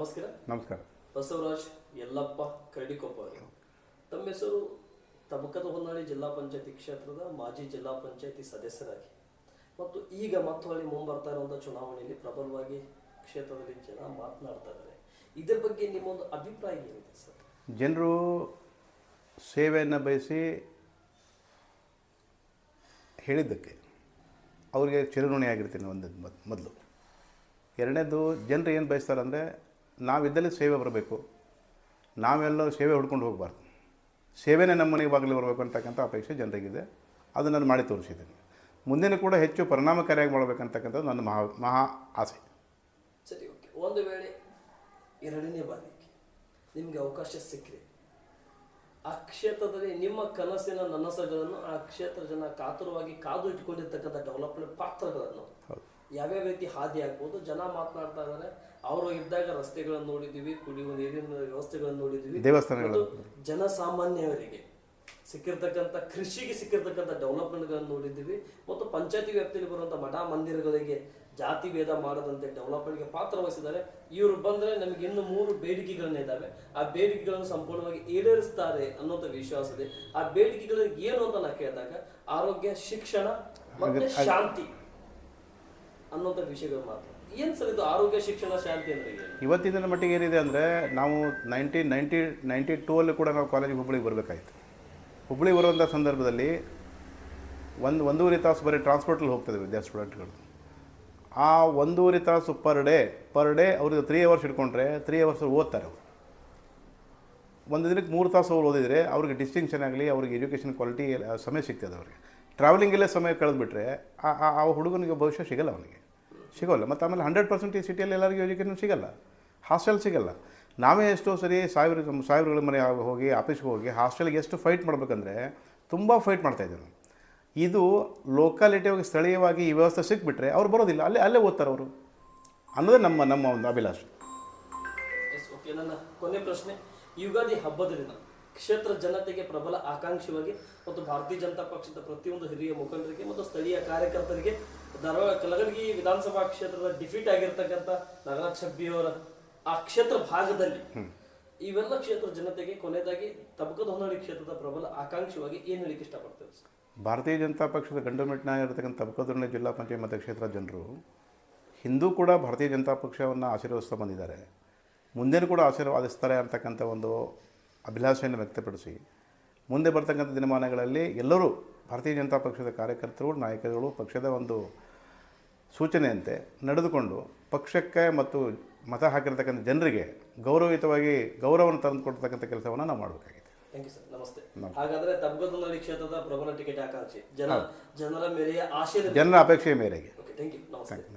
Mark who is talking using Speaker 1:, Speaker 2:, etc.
Speaker 1: ನಮಸ್ಕಾರ.
Speaker 2: ನಮಸ್ಕಾರ.
Speaker 1: ಬಸವರಾಜ್ ಯಲ್ಲಪ್ಪ ಕರಡಿಕೊಪ್ಪ ಅವರು. ತಮ್ಮ ಹೆಸರು ತಬಕದ ಹೊನ್ನಾಳಿ ಜಿಲ್ಲಾ ಪಂಚಾಯತಿ ಕ್ಷೇತ್ರದ ಮಾಜಿ ಜಿಲ್ಲಾ ಪಂಚಾಯತಿ ಸದಸ್ಯರಾಗಿ ಮತ್ತು ಈಗ ಮತ್ತೆ ಮುಂಬರ್ತಾ ಇರುವಂಥ ಚುನಾವಣೆಯಲ್ಲಿ ಪ್ರಬಲವಾಗಿ ಕ್ಷೇತ್ರದಲ್ಲಿ ಜನ ಮಾತನಾಡ್ತಾ ಇದ್ದಾರೆ. ಇದರ ಬಗ್ಗೆ ನಿಮ್ಮೊಂದು ಅಭಿಪ್ರಾಯ ಏನಿದೆ ಸರ್?
Speaker 2: ಜನರು ಸೇವೆಯನ್ನು ಬಯಸಿ ಹೇಳಿದ್ದಕ್ಕೆ ಅವರಿಗೆ ಚಿರಋಣಿಯಾಗಿರ್ತೀನಿ ಒಂದು ಮೊದಲು. ಎರಡನೇದು, ಜನರು ಏನು ಬಯಸ್ತಾರೆ ಅಂದರೆ ನಾವಿದ್ದಲ್ಲಿ ಸೇವೆ ಬರಬೇಕು, ನಾವೆಲ್ಲರೂ ಸೇವೆ ಹುಡ್ಕೊಂಡು ಹೋಗಬಾರ್ದು, ಸೇವೆನೇ ನಮ್ಮ ಮನೆಗೆ ಬಾಗಿಲು ಬರಬೇಕು ಅಂತಕ್ಕಂಥ ಅಪೇಕ್ಷೆ ಜನರಿಗಿದೆ. ಅದು ನಾನು ಮಾಡಿ ತೋರಿಸಿದ್ದೀನಿ. ಮುಂದಿನ ಕೂಡ ಹೆಚ್ಚು ಪರಿಣಾಮಕಾರಿಯಾಗಿ ಮಾಡಬೇಕಂತಕ್ಕಂಥದ್ದು ನನ್ನ ಮಹಾ ಆಸೆ.
Speaker 1: ಸರಿ, ಓಕೆ. ಒಂದು ವೇಳೆ ಎರಡನೇ ಬಾರಿಗೆ ನಿಮಗೆ ಅವಕಾಶ ಸಿಕ್ಕರೆ ಆ ಕ್ಷೇತ್ರದಲ್ಲಿ ನಿಮ್ಮ ಕನಸಿನ ನನಸುಗಳನ್ನು ಆ ಕ್ಷೇತ್ರ ಜನ ಕಾತುರವಾಗಿ ಕಾದು ಇಟ್ಕೊಂಡಿರ್ತಕ್ಕಂಥ ಡೆವಲಪ್ಮೆಂಟ್ ಪಾತ್ರಗಳನ್ನು ಯಾವ್ಯಾವ ರೀತಿ ಹಾದಿ ಆಗ್ಬೋದು? ಜನ ಮಾತನಾಡ್ತಾ ಇದ್ದಾರೆ, ಅವರು ಇದ್ದಾಗ ರಸ್ತೆಗಳನ್ನು ನೋಡಿದ್ದೀವಿ, ಕುಡಿಯುವ ನೀರಿನ ವ್ಯವಸ್ಥೆಗಳನ್ನು ನೋಡಿದ್ದೀವಿ,
Speaker 2: ದೇವಸ್ಥಾನಗಳು,
Speaker 1: ಜನಸಾಮಾನ್ಯರಿಗೆ ಸಿಕ್ಕಿರ್ತಕ್ಕಂಥ ಕೃಷಿಗೆ ಸಿಕ್ಕಿರ್ತಕ್ಕಂಥ ಡೆವಲಪ್ಮೆಂಟ್ಗಳನ್ನು ನೋಡಿದ್ದೀವಿ, ಮತ್ತು ಪಂಚಾಯತಿ ವ್ಯಾಪ್ತಿಯಲ್ಲಿ ಬರುವಂಥ ಮಠ ಮಂದಿರಗಳಿಗೆ ಜಾತಿ ಭೇದ ಮಾಡದಂತೆ ಡೆವಲಪ್ಮೆಂಟ್ಗೆ ಪಾತ್ರ ವಹಿಸಿದ್ದಾರೆ. ಇವರು ಬಂದರೆ ನಮಗೆ ಇನ್ನು 3 ಬೇಡಿಕೆಗಳನ್ನ ಇದ್ದಾವೆ, ಆ ಬೇಡಿಕೆಗಳನ್ನು ಸಂಪೂರ್ಣವಾಗಿ ಈಡೇರಿಸ್ತಾರೆ ಅನ್ನೋಂಥ ವಿಶ್ವಾಸ ಇದೆ. ಆ ಬೇಡಿಕೆಗಳು ಏನು ಅಂತ ನಾ ಕೇಳಿದಾಗ ಆರೋಗ್ಯ, ಶಿಕ್ಷಣ ಮತ್ತೆ ಶಾಂತಿ ಅನ್ನೋಂಥ ವಿಷಯಗಳು ಮಾತ್ರ. ಏನು ಸರ್ ಇದು ಆರೋಗ್ಯ, ಶಿಕ್ಷಣ, ಶಾಂತಿ ಅಂದರೆ ಏನು?
Speaker 2: ಇವತ್ತಿನ ಮಟ್ಟಿಗೆ ಏನಿದೆ ಅಂದರೆ, ನಾವು 1992 ಕೂಡ ನಾವು ಕಾಲೇಜಿಗೆ ಹುಬ್ಬಳ್ಳಿಗೆ ಬರಬೇಕಾಯಿತು. ಹುಬ್ಬಳ್ಳಿಗೆ ಬರುವಂಥ ಸಂದರ್ಭದಲ್ಲಿ ಒಂದೂವರೆ ತಾಸು ಬರೀ ಟ್ರಾನ್ಸ್ಪೋರ್ಟಲ್ಲಿ ಹೋಗ್ತದೆ ವಿದ್ಯಾರ್ಥಿ ಸ್ಟೂಡೆಂಟ್ಗಳು. ಆ 1.5 ತಾಸು ಪರ್ ಡೇ ಅವ್ರಿಗೆ 3 ಅವರ್ಸ್ ಇಟ್ಕೊಂಡ್ರೆ 3 ಅವರ್ಸ್ ಓದ್ತಾರೆ. ಅವರು ಒಂದು ದಿನಕ್ಕೆ 3 ತಾಸು ಅವ್ರು ಓದಿದರೆ ಅವ್ರಿಗೆ ಡಿಸ್ಟಿಂಕ್ಷನ್ ಆಗಲಿ, ಅವ್ರಿಗೆ ಎಜುಕೇಷನ್ ಕ್ವಾಲಿಟಿ ಸಮಯ ಸಿಗ್ತದೆ. ಅವ್ರಿಗೆ ಟ್ರಾವೆಲಿಂಗಲ್ಲೇ ಸಮಯ ಕಳೆದುಬಿಟ್ರೆ ಆ ಹುಡುಗನಿಗೆ ಭವಿಷ್ಯ ಸಿಗೋಲ್ಲ, ಅವನಿಗೆ ಸಿಗೋಲ್ಲ. ಮತ್ತು ಆಮೇಲೆ 100% ಈ ಸಿಟಿಯಲ್ಲಿ ಎಲ್ಲರಿಗೂ ಎಜುಕೇಷನ್ ಸಿಗೋಲ್ಲ, ಹಾಸ್ಟೆಲ್ ಸಿಗೋಲ್ಲ. ನಾವೇ ಎಷ್ಟೋ ಸರಿ ಸಾವಿರಗಳ ಮನೆ ಹೋಗಿ ಆಫೀಸ್ಗೆ ಹೋಗಿ ಹಾಸ್ಟೆಲ್ಗೆ ಎಷ್ಟು ಫೈಟ್ ಮಾಡಬೇಕಂದ್ರೆ ತುಂಬ ಫೈಟ್ ಮಾಡ್ತಾಯಿದ್ದೆ ನಾನು. ಇದು ಲೋಕಾಲಿಟಿಯಾಗಿ ಸ್ಥಳೀಯವಾಗಿ ಈ ವ್ಯವಸ್ಥೆ ಸಿಕ್ಬಿಟ್ರೆ ಅವ್ರು ಬರೋದಿಲ್ಲ, ಅಲ್ಲೇ ಓದ್ತಾರೆ ಅವರು ಅನ್ನೋದೇ ನಮ್ಮ ಒಂದು ಅಭಿಲಾಷೆ.
Speaker 1: S, okay. ನನ್ನ ಕೊನೆ ಪ್ರಶ್ನೆ, ಯುಗಾದಿ ಹಬ್ಬದ ದಿನ ಕ್ಷೇತ್ರ ಜನತೆಗೆ ಪ್ರಬಲ ಆಕಾಂಕ್ಷಿಯಾಗಿ ಮತ್ತು ಭಾರತೀಯ ಜನತಾ ಪಕ್ಷದ ಪ್ರತಿಯೊಂದು ಹಿರಿಯ ಮುಖಂಡರಿಗೆ ಮತ್ತು ಸ್ಥಳೀಯ ಕಾರ್ಯಕರ್ತರಿಗೆ ಕಲಗಡಗಿ ವಿಧಾನಸಭಾ ಕ್ಷೇತ್ರದ ಡಿಫೀಟ್ ಆಗಿರ್ತಕ್ಕಂಥ ನಾಗರಾಜ್ ಛಬ್ಬಿಯವರ ಆ ಕ್ಷೇತ್ರ ಭಾಗದಲ್ಲಿ ಇವೆಲ್ಲ ಕ್ಷೇತ್ರ ಜನತೆಗೆ ಕೊನೆಯದಾಗಿ ತಬಕದ ಹೊನ್ನಾಳಿ ಕ್ಷೇತ್ರದ ಪ್ರಬಲ ಆಕಾಂಕ್ಷಿಯಾಗಿ ಏನು ಹೇಳಿಕ್ಕೆ ಇಷ್ಟಪಡ್ತೇವೆ ಸರ್?
Speaker 2: ಭಾರತೀಯ ಜನತಾ ಪಕ್ಷದ ಗಂಡುಮೆಟ್ಟಿನಾಗಿರ್ತಕ್ಕಂಥ ತಬಕದ ಹೊನ್ನಾಳಿ ಜಿಲ್ಲಾ ಪಂಚಾಯತ್ ಮತಕ್ಷೇತ್ರ ಜನರು ಹಿಂದೂ ಕೂಡ ಭಾರತೀಯ ಜನತಾ ಪಕ್ಷವನ್ನು ಆಶೀರ್ವದಿಸ್ತಾ ಬಂದಿದ್ದಾರೆ, ಮುಂದೇನು ಕೂಡ ಆಶೀರ್ವಾದಿಸ್ತಾರೆ ಅಂತಕ್ಕಂಥ ಒಂದು ಅಭಿಲಾಷೆಯನ್ನು ವ್ಯಕ್ತಪಡಿಸಿ ಮುಂದೆ ಬರ್ತಕ್ಕಂಥ ದಿನಮಾನಗಳಲ್ಲಿ ಎಲ್ಲರೂ ಭಾರತೀಯ ಜನತಾ ಪಕ್ಷದ ಕಾರ್ಯಕರ್ತರು, ನಾಯಕರುಗಳು ಪಕ್ಷದ ಒಂದು ಸೂಚನೆಯಂತೆ ನಡೆದುಕೊಂಡು ಪಕ್ಷಕ್ಕೆ ಮತ್ತು ಮತ ಹಾಕಿರ್ತಕ್ಕಂಥ ಜನರಿಗೆ ಗೌರವಯುತವಾಗಿ ಗೌರವವನ್ನು ತಂದುಕೊಡ್ತಕ್ಕಂಥ ಕೆಲಸವನ್ನು ನಾವು ಮಾಡಬೇಕಾಗಿದೆ.
Speaker 1: Thank you sir. ನಮಸ್ತೆ. ಹಾಗಾದರೆ ತಬಕದ ಹೊನ್ನಾಳಿ ಕ್ಷೇತ್ರದ ಪ್ರಬಲ ಟಿಕೆಟ್ ಆಕಾಂಕ್ಷಿ ಜನರ ಮೇರೆಯ ಆಶಯ,
Speaker 2: ಜನರ ಅಪೇಕ್ಷೆಯ ಮೇರೆಗೆ.
Speaker 1: Okay, thank you. ನಮಸ್ತೆ.